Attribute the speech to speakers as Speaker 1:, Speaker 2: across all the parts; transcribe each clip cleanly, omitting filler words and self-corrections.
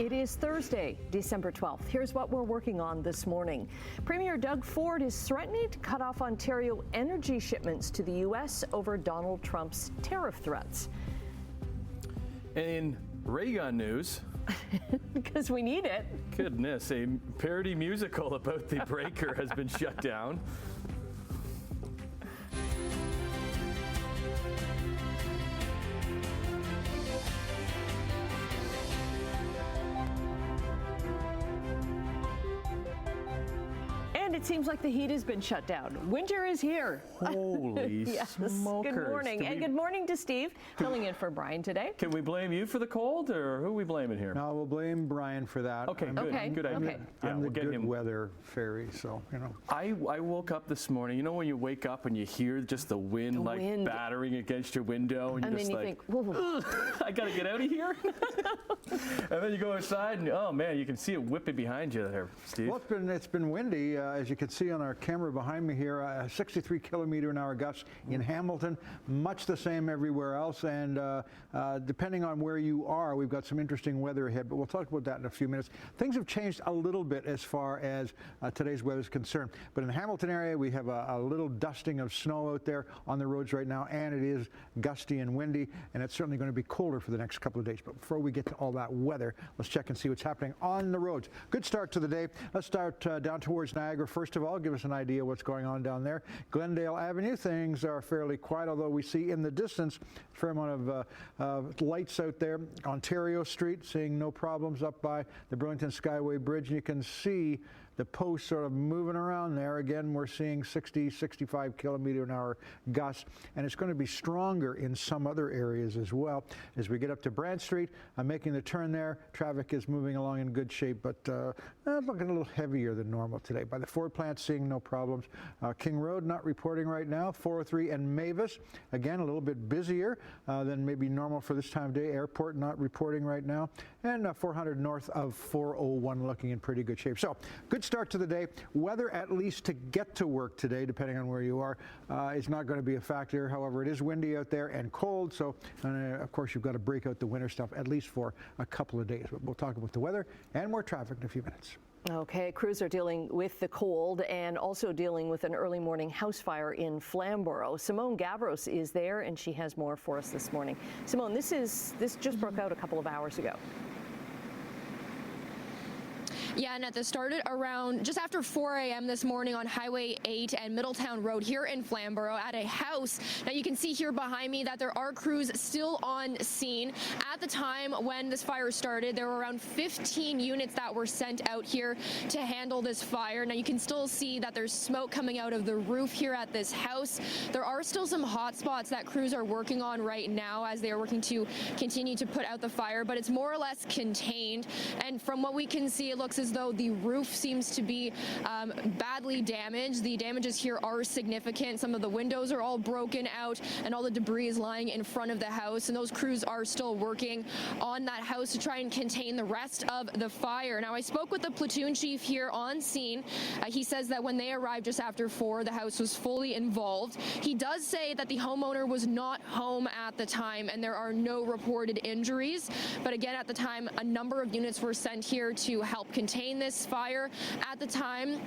Speaker 1: It is Thursday, December 12th. Here's what we're working on this morning. Premier Doug Ford is threatening to cut off Ontario energy shipments to the U.S. over Donald Trump's tariff threats.
Speaker 2: In ray gun news,
Speaker 1: because we need it.
Speaker 2: Goodness, a parody musical about the breaker has been shut down.
Speaker 1: And it seems like the heat has been shut down. Winter is here.
Speaker 2: Holy
Speaker 1: yes.
Speaker 2: smokers.
Speaker 1: Good morning. And good morning to Steve, filling in for Brian today.
Speaker 2: Can we blame you for the cold, or who are we blaming here?
Speaker 3: No, we'll blame Brian for that.
Speaker 2: Okay, good idea.
Speaker 1: Okay.
Speaker 2: Yeah,
Speaker 3: I'm
Speaker 2: we'll
Speaker 3: the
Speaker 2: get
Speaker 3: good
Speaker 2: him.
Speaker 3: weather fairy, so, you know.
Speaker 2: I woke up this morning, you know when you wake up and you hear just the wind battering against your window, and you're just like,
Speaker 1: think, whoa.
Speaker 2: I gotta get out of here. And then you go outside and, oh man, you can see it whipping behind you there, Steve.
Speaker 3: Well, it's been windy, as you can see on our camera behind me here, 63 kilometer an hour gusts in Hamilton, much the same everywhere else, and depending on where you are, we've got some interesting weather ahead, but we'll talk about that in a few minutes. Things have changed a little bit as far as today's weather is concerned, but in the Hamilton area, we have a little dusting of snow out there on the roads right now, and it is gusty and windy, and it's certainly going to be colder for the next couple of days. But before we get to all that weather, let's check and see what's happening on the roads. Good start to the day. Let's start down towards Niagara. First of all, give us an idea what's going on down there. Glendale Avenue, things are fairly quiet, although we see in the distance a fair amount of lights out there. Ontario Street, seeing no problems up by the Burlington Skyway Bridge, and you can see the posts sort of moving around there. Again, we're seeing 60, 65 kilometer an hour gusts, and it's going to be stronger in some other areas as well. As we get up to Brant Street, making the turn there, traffic is moving along in good shape, but looking a little heavier than normal today. By the Ford plant, seeing no problems. King Road, not reporting right now. 403 and Mavis, again, a little bit busier than maybe normal for this time of day. Airport, not reporting right now. And 400 north of 401, looking in pretty good shape. So, good start to the day. Weather, at least to get to work today, depending on where you are, is not going to be a factor. However, it is windy out there and cold, so of course you've got to break out the winter stuff at least for a couple of days. But we'll talk about the weather and more traffic in a few minutes.
Speaker 1: Okay, crews are dealing with the cold and also dealing with an early morning house fire in Flamborough. Simone Gavros is there, and she has more for us this morning. Simone, this just broke out a couple of hours ago.
Speaker 4: Yeah, and this started around just after 4 a.m. this morning on Highway 8 and Middletown Road here in Flamborough at a house. Now you can see here behind me that there are crews still on scene. At the time when this fire started, there were around 15 units that were sent out here to handle this fire. Now you can still see that there's smoke coming out of the roof here at this house. There are still some hot spots that crews are working on right now as they are working to continue to put out the fire, but it's more or less contained. And from what we can see, it looks as though the roof seems to be badly damaged. The damages here are significant. Some of the windows are all broken out and all the debris is lying in front of the house, and those crews are still working on that house to try and contain the rest of the fire. Now, I spoke with the platoon chief here on scene. He says that when they arrived just after 4, the house was fully involved. He does say that the homeowner was not home at the time and there are no reported injuries. But again, at the time, a number of units were sent here to help contain this fire. At this time,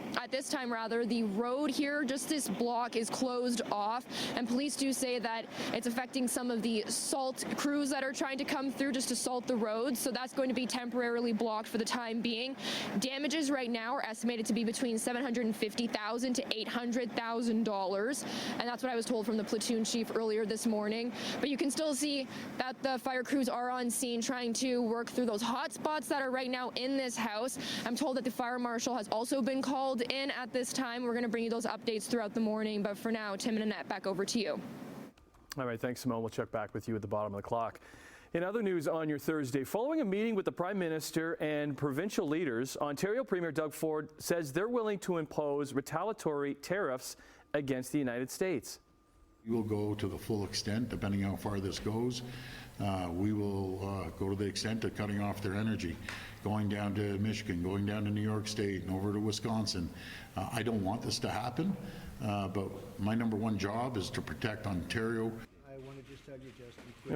Speaker 4: the road here, just this block, is closed off, and police do say that it's affecting some of the salt crews that are trying to come through just to salt the roads, so that's going to be temporarily blocked for the time being. Damages right now are estimated to be between $750,000 to $800,000, and that's what I was told from the platoon chief earlier this morning. But you can still see that the fire crews are on scene trying to work through those hot spots that are right now in this house. I'm told that the fire marshal has also been called in at this time. We're going to bring you those updates throughout the morning, but for now, Tim and Annette, back over to you.
Speaker 2: All right, thanks, Simone. We'll check back with you at the bottom of the clock. In other news on your Thursday, following a meeting with the Prime Minister and provincial leaders, Ontario Premier Doug Ford says they're willing to impose retaliatory tariffs against the United States.
Speaker 5: We will go to the full extent, depending on how far this goes. We will go to the extent of cutting off their energy, going down to Michigan, going down to New York State, and over to Wisconsin. I don't want this to happen, but my number one job is to protect Ontario.
Speaker 3: I want to just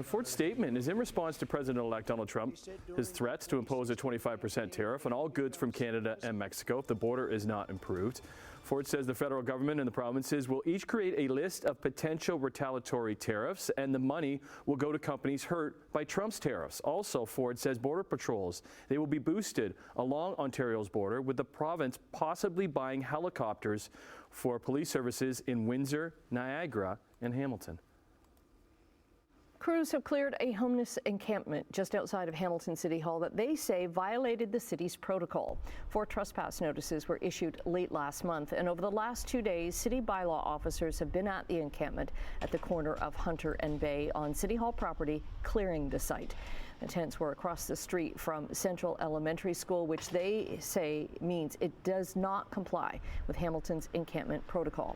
Speaker 2: Ford's statement is in response to President-elect Donald Trump, his threats to impose a 25% tariff on all goods from Canada and Mexico if the border is not improved. Ford says the federal government and the provinces will each create a list of potential retaliatory tariffs, and the money will go to companies hurt by Trump's tariffs. Also, Ford says border patrols, they will be boosted along Ontario's border, with the province possibly buying helicopters for police services in Windsor, Niagara, and Hamilton.
Speaker 1: Crews have cleared a homeless encampment just outside of Hamilton City Hall that they say violated the city's protocol. 4 trespass notices were issued late last month, and over the last 2 days, city bylaw officers have been at the encampment at the corner of Hunter and Bay on City Hall property, clearing the site. The tents were across the street from Central Elementary School, which they say means it does not comply with Hamilton's encampment protocol.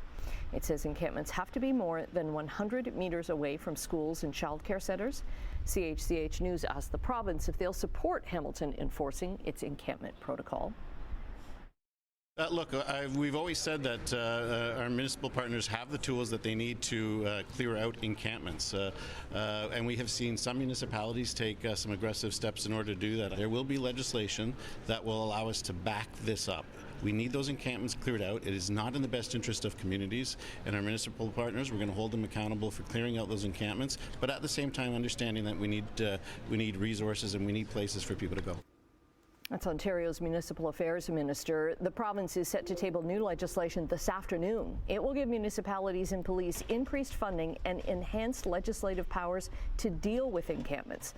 Speaker 1: It says encampments have to be more than 100 meters away from schools and child care centers. CHCH News asked the province if they'll support Hamilton enforcing its encampment protocol.
Speaker 6: Look, we've always said that our municipal partners have the tools that they need to clear out encampments, and we have seen some municipalities take some aggressive steps in order to do that. There will be legislation that will allow us to back this up. We need those encampments cleared out. It is not in the best interest of communities and our municipal partners. We're going to hold them accountable for clearing out those encampments, but at the same time understanding that we need resources and we need places for people to go.
Speaker 1: That's Ontario's Municipal Affairs Minister. The province is set to table new legislation this afternoon. It will give municipalities and police increased funding and enhanced legislative powers to deal with encampments.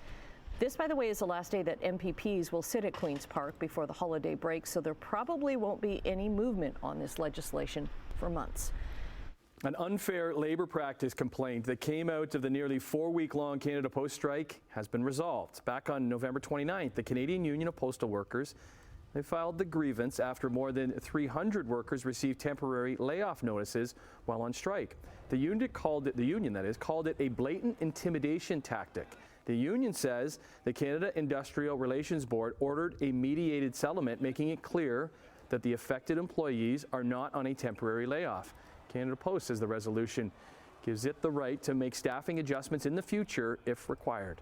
Speaker 1: This, by the way, is the last day that MPPs will sit at Queen's Park before the holiday break, so there probably won't be any movement on this legislation for months.
Speaker 2: An unfair labor practice complaint that came out of the nearly 4-week-long Canada Post strike has been resolved. Back on November 29th, the Canadian Union of Postal Workers, they filed the grievance after more than 300 workers received temporary layoff notices while on strike. The union called it a blatant intimidation tactic. The union says the Canada Industrial Relations Board ordered a mediated settlement, making it clear that the affected employees are not on a temporary layoff. Canada Post says the resolution gives it the right to make staffing adjustments in the future if required.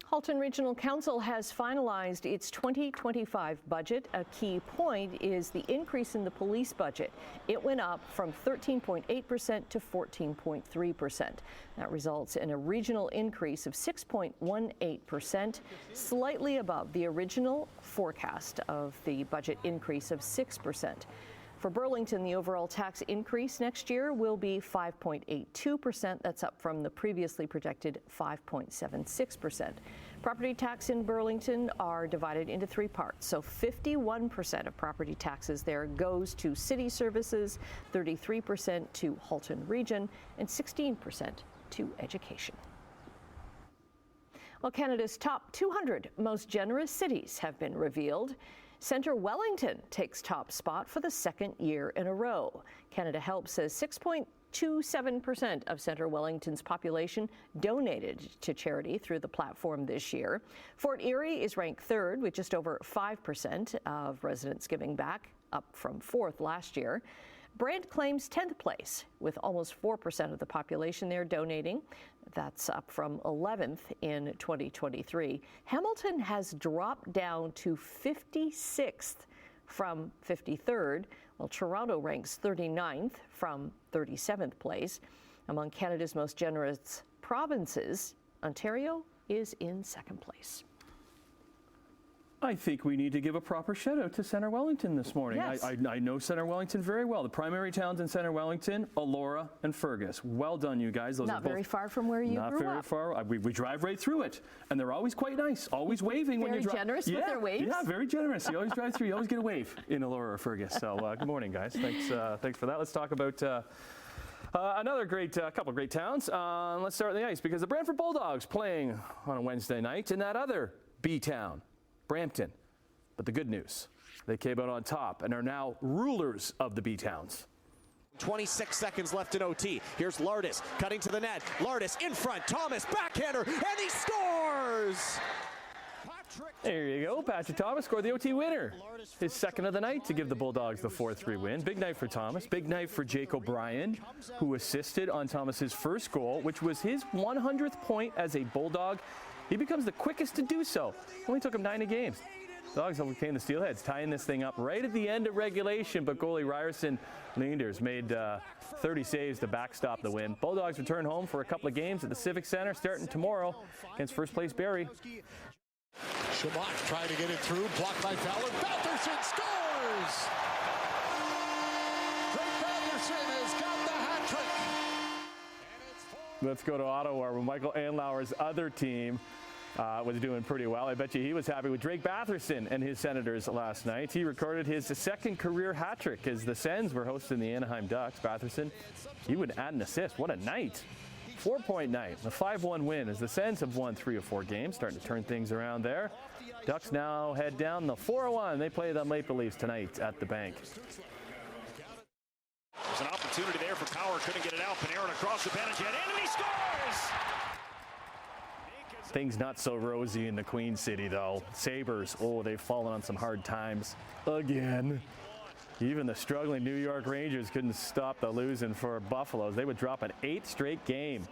Speaker 2: Halton Regional Council has finalized its 2025 budget. A key point is the increase in the police budget. It went up from 13.8% to 14.3%. That results in a regional increase of 6.18%, slightly above the original forecast of the budget increase of 6%. For Burlington, the overall tax increase next year will be 5.82%. That's up from the previously projected 5.76%. Property tax in Burlington are divided into 3 parts. So 51% of property taxes there goes to city services, 33% to Halton Region, and 16% to education. Well, Canada's top 200 most generous cities have been revealed. Centre Wellington takes top spot for the 2nd year in a row. Canada Help says 6.27% of Centre Wellington's population donated to charity through the platform this year. Fort Erie is ranked 3rd with just over 5% of residents giving back, up from 4th last year. Brant claims 10th place with almost 4% of the population there donating. That's up from 11th in 2023. Hamilton has dropped down to 56th from 53rd, while Toronto ranks 39th from 37th place. Among Canada's most generous provinces, Ontario is in 2nd place. I think we need to give a proper shout out to Centre Wellington this morning.
Speaker 1: Yes.
Speaker 2: I know Centre Wellington very well. The primary towns in Centre Wellington, Elora and Fergus. Well done, you guys. Those
Speaker 1: Not
Speaker 2: are both
Speaker 1: very far from where you grew up.
Speaker 2: Not very far. We drive right through it, and they're always quite nice, always waving when you drive.
Speaker 1: Very generous with their waves.
Speaker 2: Yeah, very generous. You always drive through, you always get a wave in Elora or Fergus. So good morning, guys. Thanks for that. Let's talk about another couple great towns. Let's start on the ice because the Brantford Bulldogs playing on a Wednesday night in that other B-town, Brampton. But the good news, they came out on top and are now rulers of the B-towns.
Speaker 7: 26 seconds left in OT. Here's Lardis cutting to the net. Lardis in front. Thomas backhander, and he scores!
Speaker 2: There you go. Patrick Thomas scored the OT winner. His second of the night to give the Bulldogs the 4-3 win. Big night for Thomas. Big night for Jake O'Brien, who assisted on Thomas's first goal, which was his 100th point as a Bulldog. He becomes the quickest to do so. Only took him 90 games. Dogs overcame the Steelheads, tying this thing up right at the end of regulation, but goalie Ryerson Leanders made 30 saves to backstop the win. Bulldogs return home for a couple of games at the Civic Center starting tomorrow against first place Barrie.
Speaker 8: Shabbat trying to get it through, blocked by Fowler. Batherson scores! Drake Batherson has got the hat trick.
Speaker 2: Let's go to Ottawa, where Michael Anlauer's other team was doing pretty well. I bet you he was happy with Drake Batherson and his Senators last night. He recorded his second career hat trick as the Sens were hosting the Anaheim Ducks. Batherson, he would add an assist. What a night. 4-point night, a 5-1 win as the Sens have won 3 of 4 games, starting to turn things around there. Ducks now head down the 4-1. They play the Maple Leafs tonight at the Bank.
Speaker 7: There's an opportunity there for Power, couldn't get it out. Panarin across the bench, and he scores!
Speaker 2: Things not so rosy in the Queen City, though. Sabres, oh, they've fallen on some hard times again. Even the struggling New York Rangers couldn't stop the losing for Buffaloes. They would drop an 8th straight game.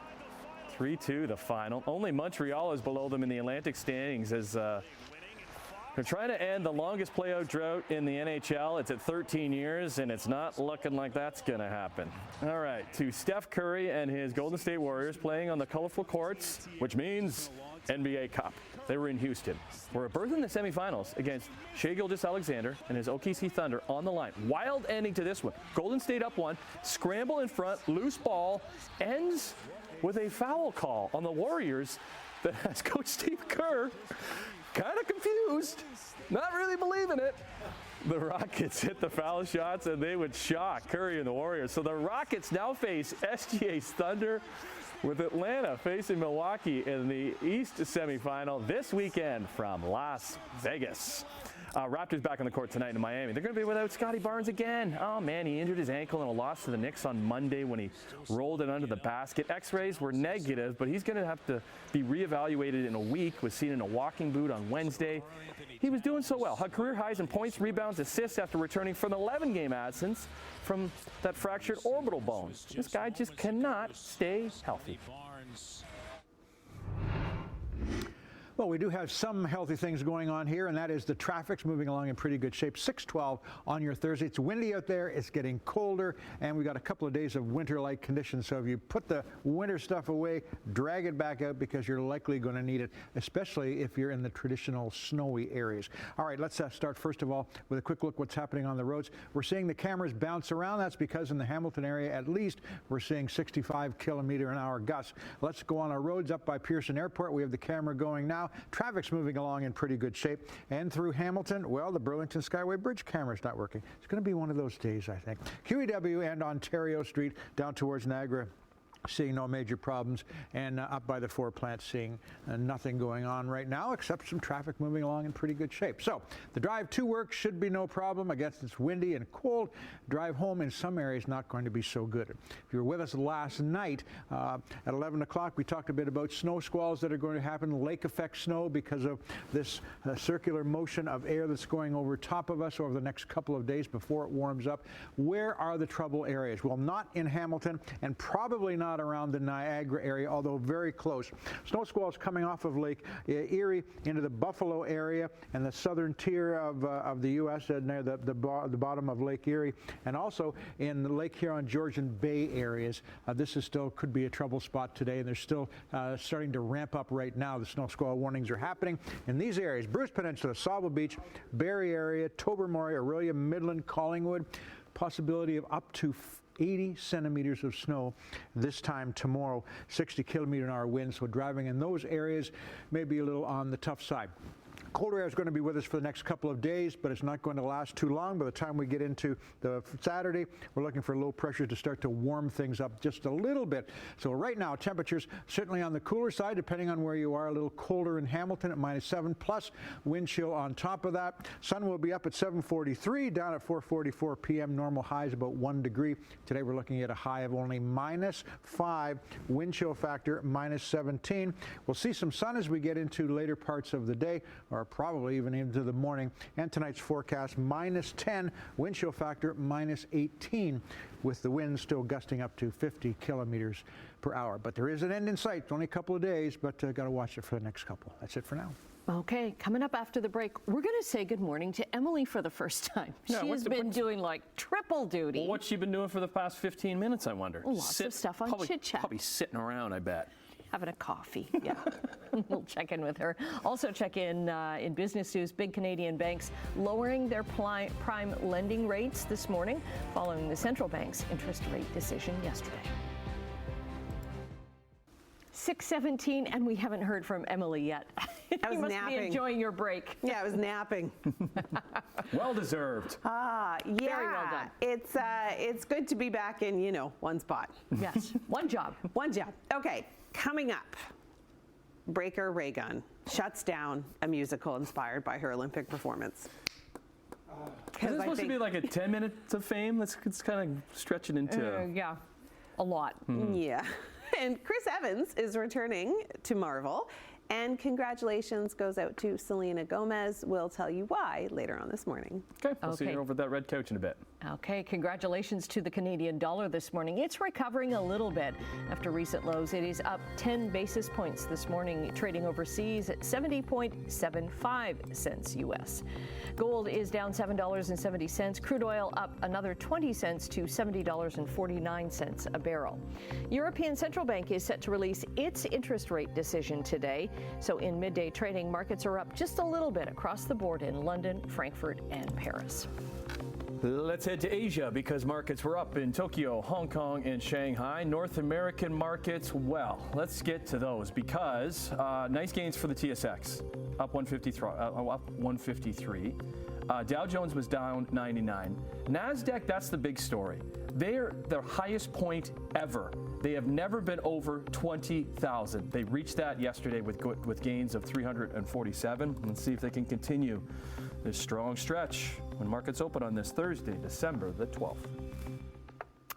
Speaker 2: 3-2 the final. Only Montreal is below them in the Atlantic standings as they're trying to end the longest playoff drought in the NHL. It's at 13 years, and it's not looking like that's going to happen. All right, to Steph Curry and his Golden State Warriors playing on the colorful courts, which means NBA Cup. They were in Houston. We're berthed in the semifinals against Shai Gilgeous-Alexander and his OKC Thunder on the line. Wild ending to this one. Golden State up 1, scramble in front, loose ball, ends with a foul call on the Warriors that has Coach Steve Kerr kind of confused, not really believing it. The Rockets hit the foul shots and they would shock Curry and the Warriors. So the Rockets now face SGA's Thunder, with Atlanta facing Milwaukee in the East semifinal this weekend from Las Vegas. Raptors back on the court tonight in Miami. They're going to be without Scotty Barnes again. Oh, man, he injured his ankle in a loss to the Knicks on Monday when he rolled it under the basket. X-rays were negative, but he's going to have to be reevaluated in a week. Was seen in a walking boot on Wednesday. He was doing so well. Had career highs in points, rebounds, assists after returning from an 11-game absence from that fractured orbital bone. This guy just cannot stay healthy.
Speaker 3: Well, we do have some healthy things going on here, and that is the traffic's moving along in pretty good shape. 6:12 on your Thursday. It's windy out there. It's getting colder, and we got a couple of days of winter-like conditions. So if you put the winter stuff away, drag it back out because you're likely going to need it, especially if you're in the traditional snowy areas. All right, let's start first of all with a quick look what's happening on the roads. We're seeing the cameras bounce around. That's because in the Hamilton area, at least, we're seeing 65-kilometer-an-hour gusts. Let's go on our roads up by Pearson Airport. We have the camera going now. Traffic's moving along in pretty good shape. And through Hamilton, well, the Burlington Skyway Bridge camera's not working. It's going to be one of those days, I think. QEW and Ontario Street down towards Niagara, seeing no major problems, and up by the 4 plants seeing nothing going on right now except some traffic moving along in pretty good shape. So the drive to work should be no problem. I guess it's windy and cold. Drive home in some areas not going to be so good. If you were with us last night at 11 o'clock, we talked a bit about snow squalls that are going to happen, lake effect snow because of this circular motion of air that's going over top of us over the next couple of days before it warms up. Where are the trouble areas? Well, not in Hamilton and probably not around the Niagara area, although very close. Snow squalls coming off of Lake Erie into the Buffalo area and the southern tier of the U.S. near the bottom of Lake Erie, and also in the Lake Huron, Georgian Bay areas. This is still could be a trouble spot today, and they're still starting to ramp up right now. The snow squall warnings are happening in these areas: Bruce Peninsula, Sauble Beach, Barrie area, Tobermory, Aurelia, Midland, Collingwood. Possibility of up to 80 centimeters of snow this time tomorrow, 60-kilometer-an-hour winds, so driving in those areas may be a little on the tough side. Colder air is going to be with us for the next couple of days, but it's not going to last too long. By the time we get into the Saturday, we're looking for low pressure to start to warm things up just a little bit. So right now, temperatures certainly on the cooler side, depending on where you are. A little colder in Hamilton at -7, plus wind chill on top of that. Sun will be up at 7:43, down at 4:44 p.m. Normal highs about 1 degree. Today we're looking at a high of only -5, wind chill factor -17. We'll see some sun as we get into later parts of the day, or probably even into the morning. And tonight's forecast, -10, wind chill factor -18, with the wind still gusting up to 50 kilometers per hour. But there is an end in sight. It's only a couple of days, but got to watch it for the next couple. That's it for now.
Speaker 1: Okay, coming up after the break, we're going to say good morning to Emily for the first time.
Speaker 2: Yeah,
Speaker 1: She's been doing like triple duty.
Speaker 2: Well, what's she been doing for the past 15 minutes, I wonder?
Speaker 1: Lots of stuff on Chit Chat.
Speaker 2: Probably sitting around, I bet.
Speaker 1: Having a coffee, yeah. We'll check in with her. Also check in business news, big Canadian banks lowering their prime lending rates this morning following the central bank's interest rate decision yesterday. 6:17, and we haven't heard from Emily yet.
Speaker 9: I was
Speaker 1: you must
Speaker 9: napping.
Speaker 1: be enjoying your break.
Speaker 9: Yeah, I was napping.
Speaker 2: Well deserved.
Speaker 9: Yeah,
Speaker 1: Very well done.
Speaker 9: It's good to be back in, one spot.
Speaker 1: Yes, one job.
Speaker 9: One job. Okay, coming up, Breaker Raygun shuts down a musical inspired by her Olympic performance.
Speaker 2: Is this supposed to be like a 10 minutes of fame? It's kind of stretching into...
Speaker 1: Yeah, a lot.
Speaker 9: Yeah. And Chris Evans is returning to Marvel. And congratulations goes out to Selena Gomez. We'll tell you why later on this morning.
Speaker 2: Okay, we'll see you over that red couch in a bit.
Speaker 1: Okay, congratulations to the Canadian dollar this morning. It's recovering a little bit after recent lows. It is up 10 basis points this morning, trading overseas at 70.75 cents U.S. Gold is down $7.70. Crude oil up another 20 cents to $70.49 a barrel. European Central Bank is set to release its interest rate decision today. So in midday trading, markets are up just a little bit across the board in London, Frankfurt, and Paris.
Speaker 2: Let's head to Asia because markets were up in Tokyo, Hong Kong, and Shanghai. North American markets, well, let's get to those because nice gains for the TSX, up 153. Dow Jones was down 99. NASDAQ, that's the big story. They're their highest point ever. They have never been over 20,000. They reached that yesterday with gains of 347. Let's see if they can continue this strong stretch when markets open on this Thursday, December the 12th.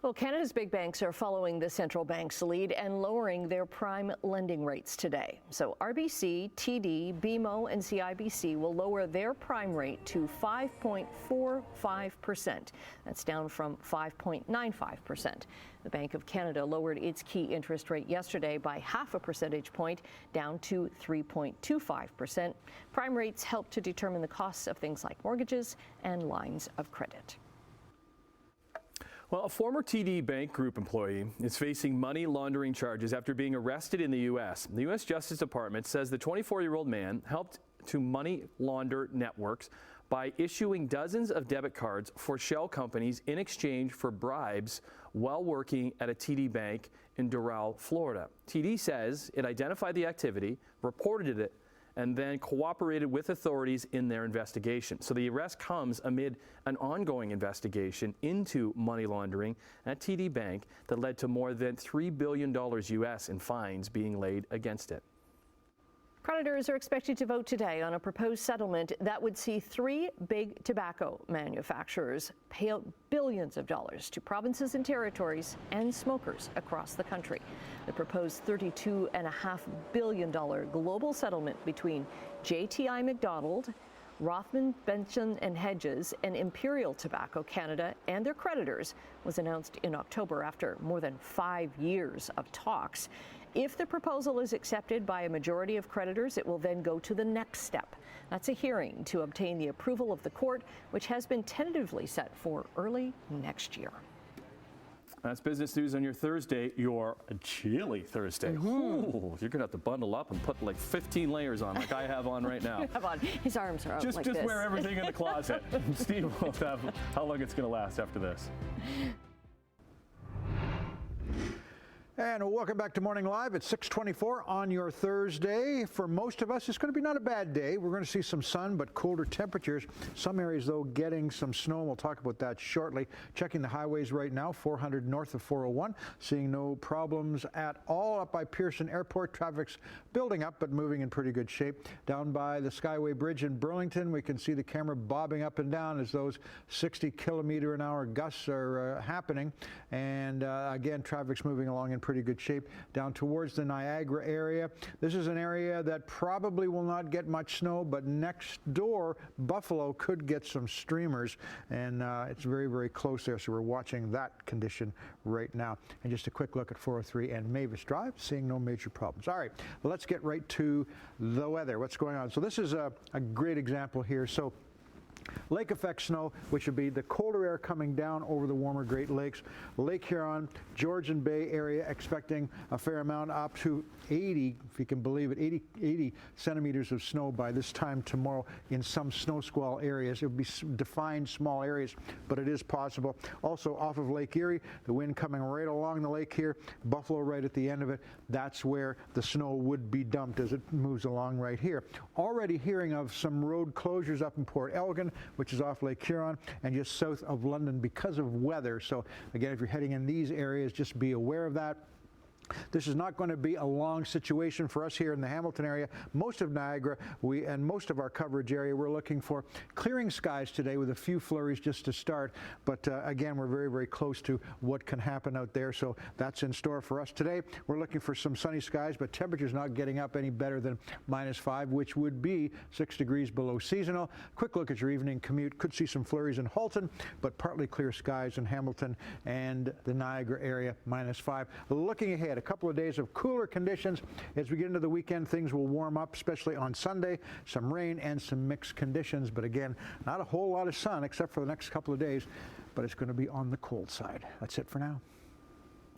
Speaker 1: Well, Canada's big banks are following the central bank's lead and lowering their prime lending rates today. So RBC, TD, BMO, and CIBC will lower their prime rate to 5.45%. That's down from 5.95%. The Bank of Canada lowered its key interest rate yesterday by half a percentage point, down to 3.25%. Prime rates help to determine the costs of things like mortgages and lines of credit.
Speaker 2: Well, a former TD Bank Group employee is facing money laundering charges after being arrested in the U.S. The U.S. Justice Department says the 24-year-old man helped to money launder networks by issuing dozens of debit cards for shell companies in exchange for bribes while working at a TD Bank in Doral, Florida. TD says it identified the activity, reported it, and then cooperated with authorities in their investigation. So the arrest comes amid an ongoing investigation into money laundering at TD Bank that led to more than $3 billion U.S. in fines being laid against it.
Speaker 1: Creditors are expected to vote today on a proposed settlement that would see three big tobacco manufacturers pay out billions of dollars to provinces and territories and smokers across the country. The proposed $32.5 billion global settlement between JTI McDonald, Rothman, Benson and Hedges, and Imperial Tobacco Canada and their creditors was announced in October after more than 5 years of talks. If the proposal is accepted by a majority of creditors, it will then go to the next step. That's a hearing to obtain the approval of the court, which has been tentatively set for early next year.
Speaker 2: That's business news on your Thursday, your chilly Thursday. Ooh, you're going to have to bundle up and put like 15 layers on like I have on right now.
Speaker 1: Have on. His arms are out
Speaker 2: Just
Speaker 1: like this.
Speaker 2: wear everything in the closet. Steve will have how long it's going to last after this.
Speaker 3: And welcome back to Morning Live at 6:24 on your Thursday. For most of us, it's going to be not a bad day. We're going to see some sun, but colder temperatures. Some areas, though, getting some snow. We'll talk about that shortly. Checking the highways right now, 400 north of 401. Seeing no problems at all up by Pearson Airport. Traffic's building up, but moving in pretty good shape. Down by the Skyway Bridge in Burlington, we can see the camera bobbing up and down as those 60-kilometer-an-hour gusts are happening. And again, traffic's moving along in pretty good shape. Down towards the Niagara area, this is an area that probably will not get much snow, but next door, Buffalo could get some streamers, and it's very, very close there, so we're watching that condition right now. And just a quick look at 403 and Mavis Drive, seeing no major problems. All right, let's get right to the weather. What's going on? So this is a great example here. So lake effect snow, which would be the colder air coming down over the warmer Great Lakes. Lake Huron, Georgian Bay area expecting a fair amount, up to 80, if you can believe it, 80 centimeters of snow by this time tomorrow in some snow squall areas. It would be defined small areas, but it is possible. Also off of Lake Erie, the wind coming right along the lake here, Buffalo right at the end of it. That's where the snow would be dumped as it moves along right here. Already hearing of some road closures up in Port Elgin, which is off Lake Huron, and just south of London because of weather. So again, if you're heading in these areas, just be aware of that. This is not going to be a long situation for us here in the Hamilton area. Most of Niagara, and most of our coverage area, we're looking for clearing skies today with a few flurries just to start. But again, we're very, very close to what can happen out there. So that's in store for us today. We're looking for some sunny skies, but temperatures not getting up any better than -5, which would be 6 degrees below seasonal. Quick look at your evening commute. Could see some flurries in Halton, but partly clear skies in Hamilton and the Niagara area, -5. Looking ahead, a couple of days of cooler conditions. As we get into the weekend, things will warm up, especially on Sunday. Some rain and some mixed conditions, but again, not a whole lot of sun except for the next couple of days, but it's going to be on the cold side. That's it for now.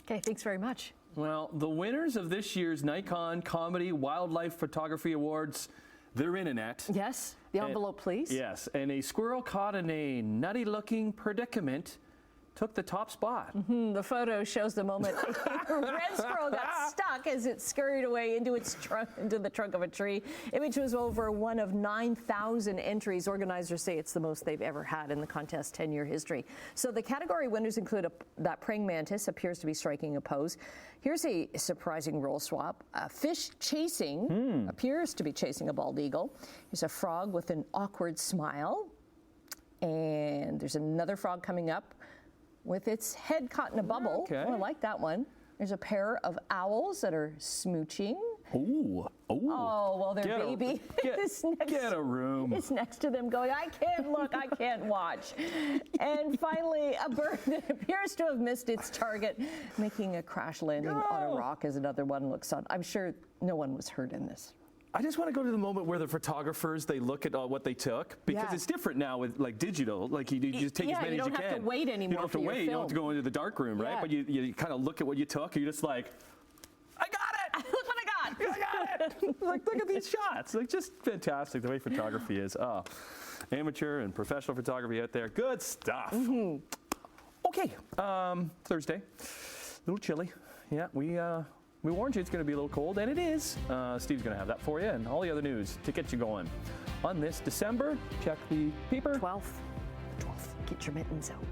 Speaker 1: Okay, thanks very much.
Speaker 2: Well, the winners of this year's Nikon Comedy Wildlife Photography Awards, they're in Annette.
Speaker 1: Yes, the envelope, please.
Speaker 2: Yes, and a squirrel caught in a nutty-looking predicament took the top spot.
Speaker 1: The photo shows the moment a red squirrel got stuck as it scurried away into the trunk of a tree. Image was over one of 9,000 entries. Organizers say it's the most they've ever had in the contest's 10-year history. So the category winners include that praying mantis appears to be striking a pose. Here's a surprising role swap. A fish chasing appears to be chasing a bald eagle. Here's a frog with an awkward smile. And there's another frog coming up with its head caught in a bubble.
Speaker 2: Okay.
Speaker 1: Oh, I like that one. There's a pair of owls that are smooching.
Speaker 2: Ooh.
Speaker 1: Oh, well, their baby is
Speaker 2: get a room.
Speaker 1: It's next to them going, I can't look, I can't watch. And finally, a bird that appears to have missed its target, making a crash landing on a rock as another one looks on. I'm sure no one was hurt in this.
Speaker 2: I just want to go to the moment where the photographers, they look at what they took, because it's different now with like digital. Like you just take as many as you can.
Speaker 1: You don't have to wait anymore.
Speaker 2: You don't have to wait. You don't have to go into the dark room, right? But you kind of look at what you took, and you're just like, I got it!
Speaker 1: Look what I got!
Speaker 2: I got it! Like, look at these shots. Like, just fantastic the way photography is. Amateur and professional photography out there. Good stuff. Okay, Thursday. A little chilly. Yeah, we warned you it's going to be a little cold, and it is. Steve's going to have that for you and all the other news to get you going. On this December, check the paper.
Speaker 1: 12th. Get your mittens out.